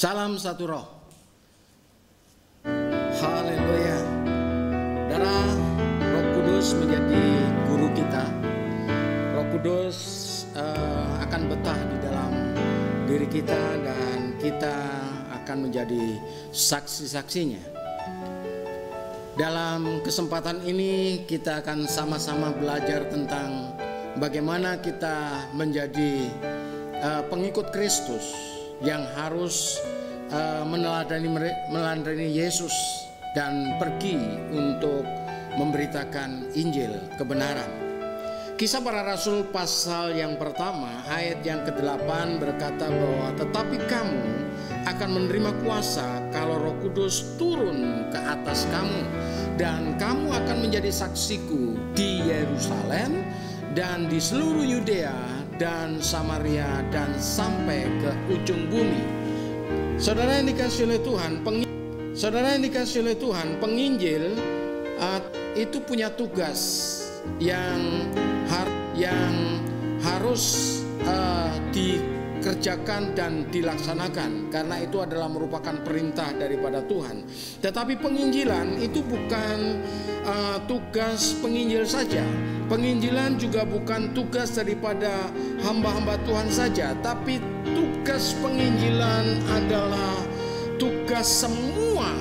Salam satu roh. Haleluya. Darah Roh Kudus menjadi guru kita. Roh Kudus akan betah di dalam diri kita dan kita akan menjadi saksi-saksinya. Dalam kesempatan ini kita akan sama-sama belajar tentang bagaimana kita menjadi pengikut Kristus yang harus meneladani Yesus dan pergi untuk memberitakan Injil kebenaran. Kisah Para Rasul pasal yang pertama ayat yang ke-8 berkata bahwa tetapi kamu akan menerima kuasa kalau Roh Kudus turun ke atas kamu, dan kamu akan menjadi saksiku di Yerusalem dan di seluruh Yudea dan Samaria dan sampai ke ujung bumi. Saudara yang dikasihi oleh Tuhan, penginjil itu punya tugas yang harus dikerjakan dan dilaksanakan, karena itu adalah merupakan perintah daripada Tuhan. Tetapi penginjilan itu bukan tugas penginjil saja. Penginjilan juga bukan tugas daripada hamba-hamba Tuhan saja, tapi tugas penginjilan adalah tugas semua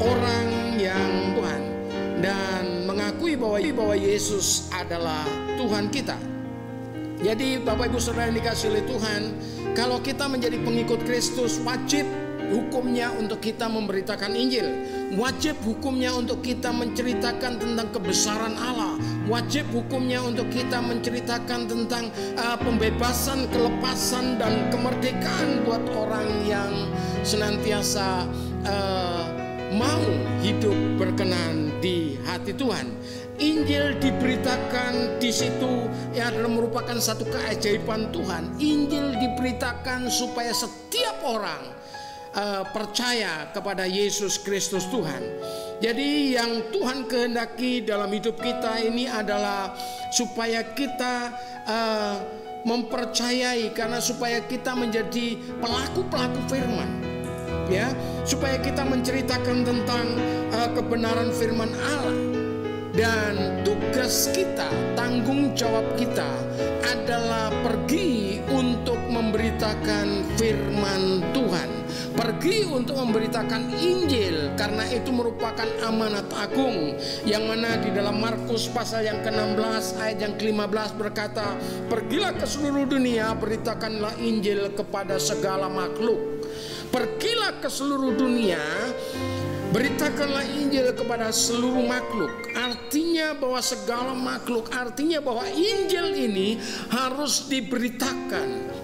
orang yang Tuhan dan mengakui bahwa Yesus adalah Tuhan kita. Jadi Bapak Ibu Saudara yang dikasihi oleh Tuhan, kalau kita menjadi pengikut Kristus, wajib hukumnya untuk kita memberitakan Injil. Wajib hukumnya untuk kita menceritakan tentang kebesaran Allah. Wajib hukumnya untuk kita menceritakan tentang pembebasan, kelepasan, dan kemerdekaan buat orang yang senantiasa mau hidup berkenan di hati Tuhan. Injil diberitakan di situ yang adalah merupakan satu keajaiban Tuhan. Injil diberitakan supaya setiap orang percaya kepada Yesus Kristus Tuhan. Jadi yang Tuhan kehendaki dalam hidup kita ini adalah supaya kita mempercayai, karena supaya kita menjadi pelaku-pelaku firman, ya, supaya kita menceritakan tentang kebenaran firman Allah. Dan tugas kita, tanggung jawab kita adalah pergi untuk memberitakan firman Tuhan, pergi untuk memberitakan Injil, karena itu merupakan amanat agung, yang mana di dalam Markus pasal yang ke-16 ayat yang ke-15 berkata, pergilah ke seluruh dunia, beritakanlah Injil kepada segala makhluk. Pergilah ke seluruh dunia, beritakanlah Injil kepada seluruh makhluk. Artinya bahwa segala makhluk, artinya bahwa Injil ini harus diberitakan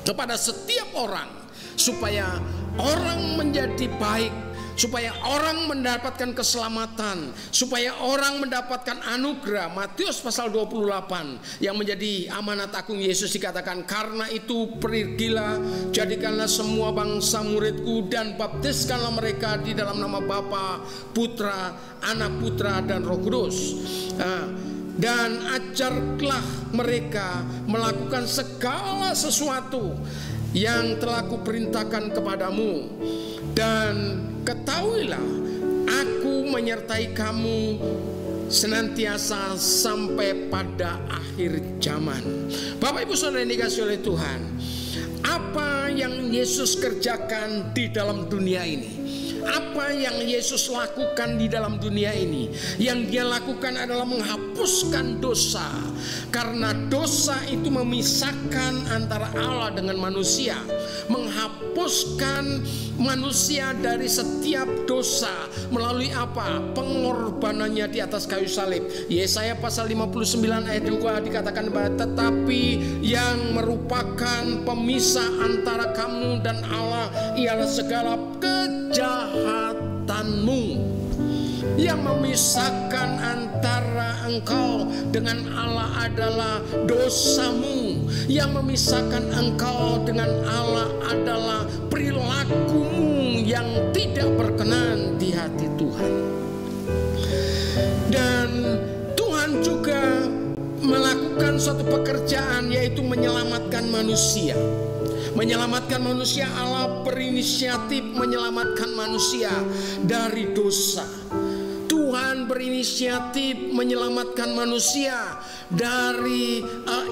kepada setiap orang, supaya orang menjadi baik, supaya orang mendapatkan keselamatan, supaya orang mendapatkan anugerah. Matius pasal 28 yang menjadi amanat agung Yesus dikatakan, karena itu pergilah, jadikanlah semua bangsa muridku dan baptiskanlah mereka di dalam nama Bapa, Putra, Anak Putra dan Roh Kudus. Dan ajarlah mereka melakukan segala sesuatu yang telah kuperintahkan kepadamu, dan ketahuilah aku menyertai kamu senantiasa sampai pada akhir zaman. Bapak Ibu Saudara yang dikasihi oleh Tuhan, apa yang Yesus kerjakan di dalam dunia ini, apa yang Yesus lakukan di dalam dunia ini, yang dia lakukan adalah menghapuskan dosa. Karena dosa itu memisahkan antara Allah dengan manusia, menghapuskan manusia dari setiap dosa melalui apa? Pengorbanannya di atas kayu salib. Yesaya pasal 59 ayat 2 dikatakan bahwa tetapi yang merupakan pemisah antara kamu dan Allah ialah segala kejahatanmu. Yang memisahkan antara engkau dengan Allah adalah dosamu. Yang memisahkan engkau dengan Allah adalah perilakumu yang tidak berkenan di hati Tuhan. Dan Tuhan juga melakukan suatu pekerjaan, yaitu menyelamatkan manusia. Menyelamatkan manusia, Allah berinisiatif menyelamatkan manusia dari dosa. Tuhan berinisiatif menyelamatkan manusia dari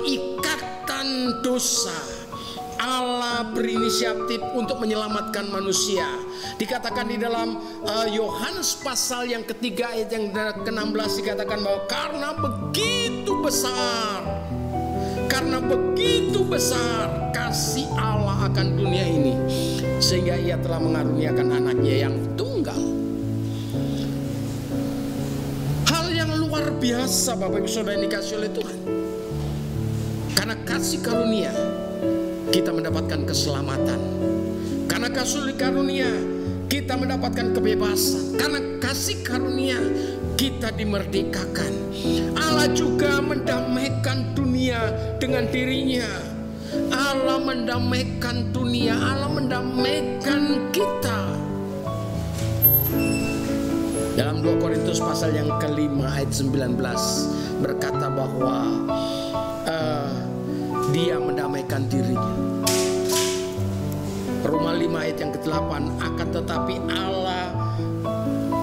ikatan dosa. Allah berinisiatif untuk menyelamatkan manusia. Dikatakan di dalam Yohanes pasal yang ketiga ayat yang ke-16 dikatakan bahwa karena begitu besar kasih Allah akan dunia ini, sehingga Ia telah mengaruniakan anaknya yang tunggal. Hal yang luar biasa Bapak Ibu Saudara yang dikasihi oleh Tuhan. Karena kasih karunia kita mendapatkan keselamatan. Karena kasih karunia kita mendapatkan kebebasan. Karena kasih karunia kita dimerdekakan. Allah juga mendamaikan dunia dengan dirinya. Allah mendamaikan dunia, Allah mendamaikan kita. Dalam 2 Korintus pasal yang ke-5 ayat 19 berkata bahwa Dia mendamaikan dirinya. Roma 5 ayat yang ke-8, akan tetapi Allah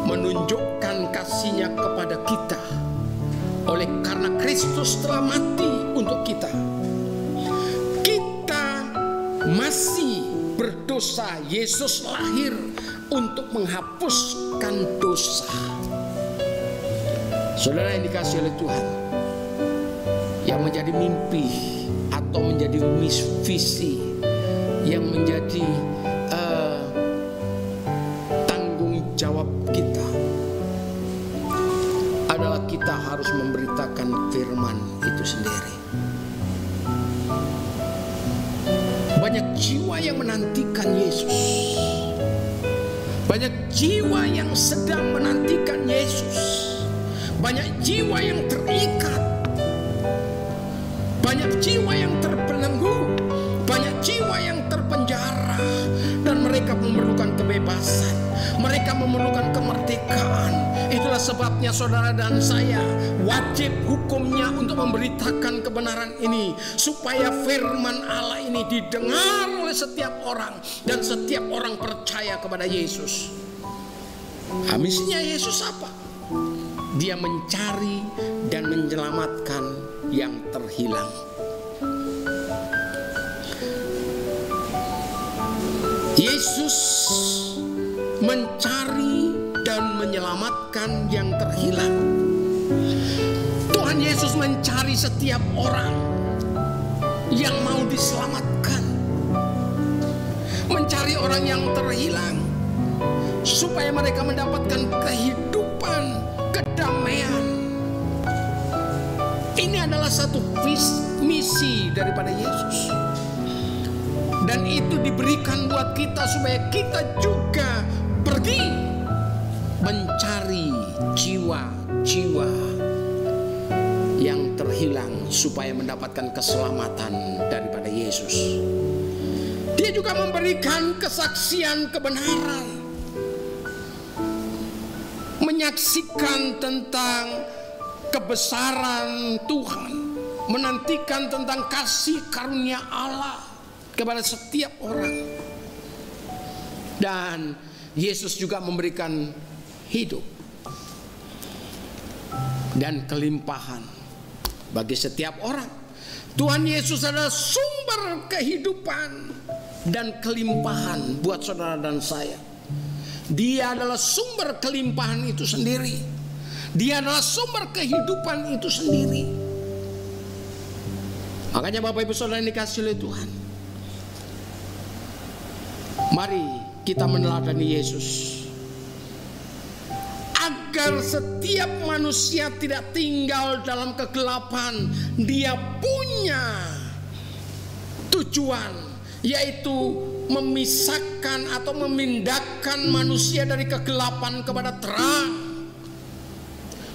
menunjukkan kasih-Nya kepada kita oleh karena Kristus telah mati untuk kita. Kita masih berdosa, Yesus lahir untuk menghapuskan dosa. Saudara yang dikasihi oleh Tuhan, yang menjadi mimpi atau menjadi visi, yang menjadi tanggung jawab kita adalah kita harus memberitakan firman itu sendiri. Banyak jiwa yang menantikan Yesus, banyak jiwa yang sedang menantikan Yesus, banyak jiwa yang terikat, banyak jiwa yang terbelenggu, banyak jiwa yang terpenjara, dan mereka memerlukan kebebasan, mereka memerlukan kemerdekaan. Itulah sebabnya saudara dan saya wajib hukumnya untuk memberitakan kebenaran ini, supaya firman Allah ini didengar oleh setiap orang dan setiap orang percaya kepada Yesus. Misinya Yesus apa? Dia mencari dan menyelamatkan yang terhilang. Yesus mencari dan menyelamatkan yang terhilang. Tuhan Yesus mencari setiap orang yang mau diselamatkan, mencari orang yang terhilang supaya mereka mendapatkan kehidupan, kedamaian. Ini adalah satu misi daripada Yesus. Dan itu diberikan buat kita supaya kita juga pergi mencari jiwa-jiwa yang terhilang supaya mendapatkan keselamatan daripada Yesus. Dia juga memberikan kesaksian kebenaran, menyaksikan tentang kebesaran Tuhan, menantikan tentang kasih karunia Allah kepada setiap orang. Dan Yesus juga memberikan hidup dan kelimpahan bagi setiap orang. Tuhan Yesus adalah sumber kehidupan dan kelimpahan buat saudara dan saya. Dia adalah sumber kelimpahan itu sendiri. Dia adalah sumber kehidupan itu sendiri. Makanya Bapak Ibu Saudara yang dikasihi oleh Tuhan, mari kita meneladani Yesus, agar setiap manusia tidak tinggal dalam kegelapan. Dia punya tujuan, yaitu memisahkan atau memindahkan manusia dari kegelapan kepada terang,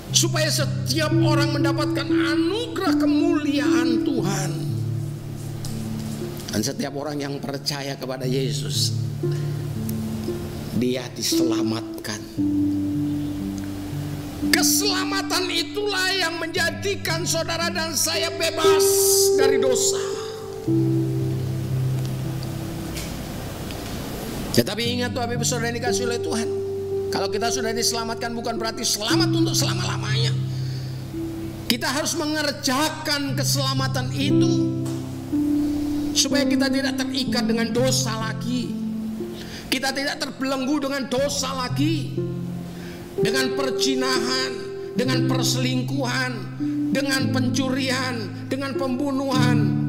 supaya setiap orang mendapatkan anugerah kemuliaan Tuhan. Dan setiap orang yang percaya kepada Yesus, dia diselamatkan. Keselamatan itulah yang menjadikan saudara dan saya bebas dari dosa. Tetapi ingat Bapak Ibu Saudara yang dikasihi oleh Tuhan, kalau kita sudah diselamatkan bukan berarti selamat untuk selama-lamanya. Kita harus mengerjakan keselamatan itu supaya kita tidak terikat dengan dosa lagi. Kita tidak terbelenggu dengan dosa lagi, dengan perzinahan, dengan perselingkuhan, dengan pencurian, dengan pembunuhan.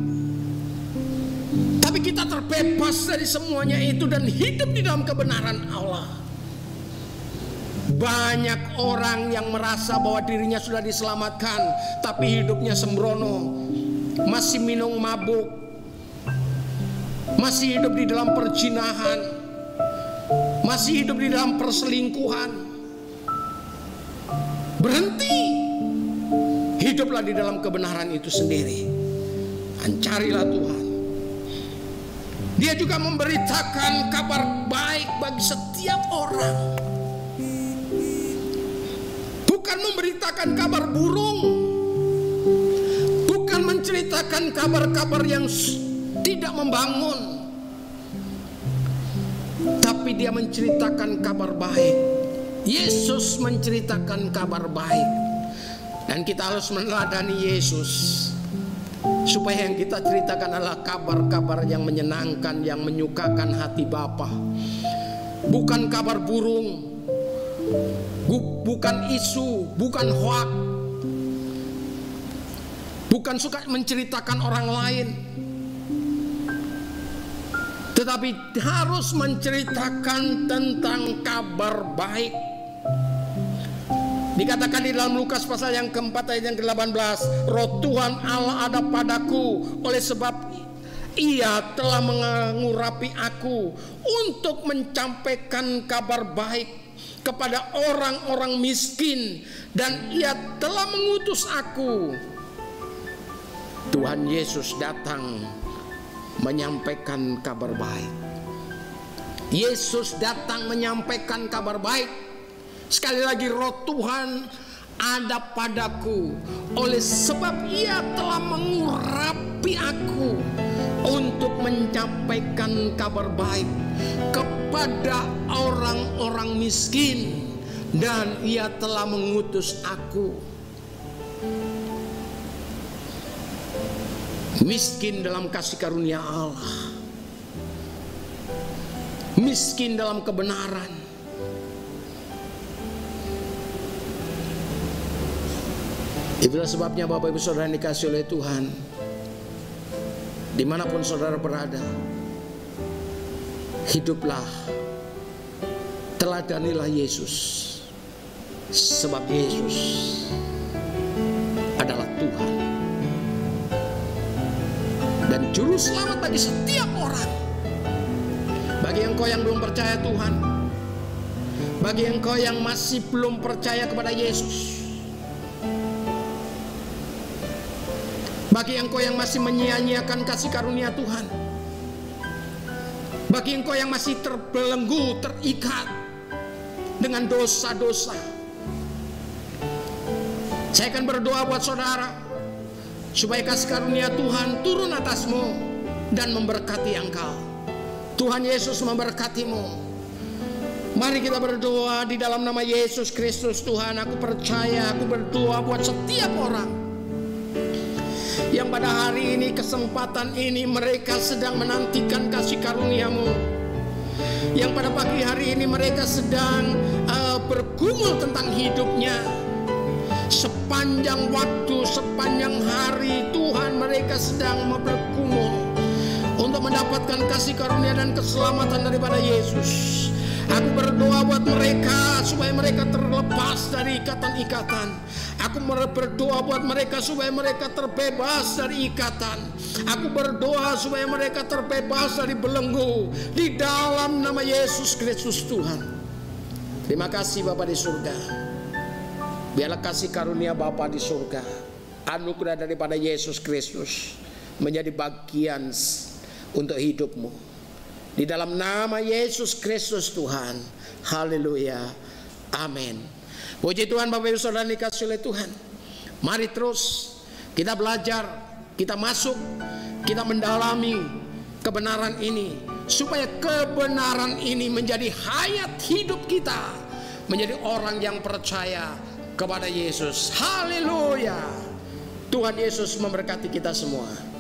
Tapi kita terbebas dari semuanya itu dan hidup di dalam kebenaran Allah. Banyak orang yang merasa bahwa dirinya sudah diselamatkan, tapi hidupnya sembrono, masih minum mabuk, masih hidup di dalam perzinahan, masih hidup di dalam perselingkuhan. Berhenti, hiduplah di dalam kebenaran itu sendiri. Dan carilah Tuhan. Dia juga memberitakan kabar baik bagi setiap orang, bukan memberitakan kabar burung, bukan menceritakan kabar-kabar yang tidak membangun, tapi dia menceritakan kabar baik. Yesus menceritakan kabar baik, dan kita harus meneladani Yesus supaya yang kita ceritakan adalah kabar-kabar yang menyenangkan, yang menyukakan hati Bapa, bukan kabar burung, bukan isu, bukan hoak, bukan suka menceritakan orang lain, tetapi harus menceritakan tentang kabar baik. Dikatakan di dalam Lukas pasal yang keempat ayat yang ke-18, Roh Tuhan Allah ada padaku, oleh sebab Ia telah mengurapi aku untuk menyampaikan kabar baik kepada orang-orang miskin, dan Ia telah mengutus aku. Tuhan Yesus datang menyampaikan kabar baik. Yesus datang menyampaikan kabar baik. Sekali lagi, Roh Tuhan ada padaku, oleh sebab Ia telah mengurapi aku untuk menyampaikan kabar baik kepada orang-orang miskin, dan Ia telah mengutus aku. Miskin dalam kasih karunia Allah, miskin dalam kebenaran. Itulah sebabnya Bapak Ibu Saudara yang dikasihi oleh Tuhan, dimanapun saudara berada, hiduplah, teladanilah Yesus, sebab Yesus adalah Tuhan dan juru selamat bagi setiap orang. Bagi engkau yang belum percaya Tuhan, bagi engkau yang masih belum percaya kepada Yesus, bagi engkau yang masih menyia-nyiakan kasih karunia Tuhan, bagi engkau yang masih terbelenggu, terikat dengan dosa-dosa, saya akan berdoa buat saudara supaya kasih karunia Tuhan turun atasmu dan memberkati engkau. Tuhan Yesus memberkatimu. Mari kita berdoa di dalam nama Yesus Kristus. Tuhan, aku percaya, aku berdoa buat setiap orang yang pada hari ini, kesempatan ini, mereka sedang menantikan kasih karunia-Mu, yang pada pagi hari ini mereka sedang bergumul tentang hidupnya. Sepanjang waktu, sepanjang hari, Tuhan, mereka sedang bergumul untuk mendapatkan kasih karunia dan keselamatan daripada Yesus. Aku berdoa buat mereka supaya mereka terlepas dari ikatan-ikatan. Aku berdoa buat mereka supaya mereka terbebas dari ikatan. Aku berdoa supaya mereka terbebas dari belenggu di dalam nama Yesus Kristus Tuhan. Terima kasih Bapa di surga. Biarlah kasih karunia Bapa di surga, anugerah daripada Yesus Kristus menjadi bagian untuk hidupmu. Di dalam nama Yesus Kristus Tuhan. Haleluya. Amin. Puji Tuhan Bapak Ibu Saudara dikasihi oleh Tuhan. Mari terus kita belajar, kita masuk, kita mendalami kebenaran ini supaya kebenaran ini menjadi hayat hidup kita, menjadi orang yang percaya kepada Yesus. Haleluya. Tuhan Yesus memberkati kita semua.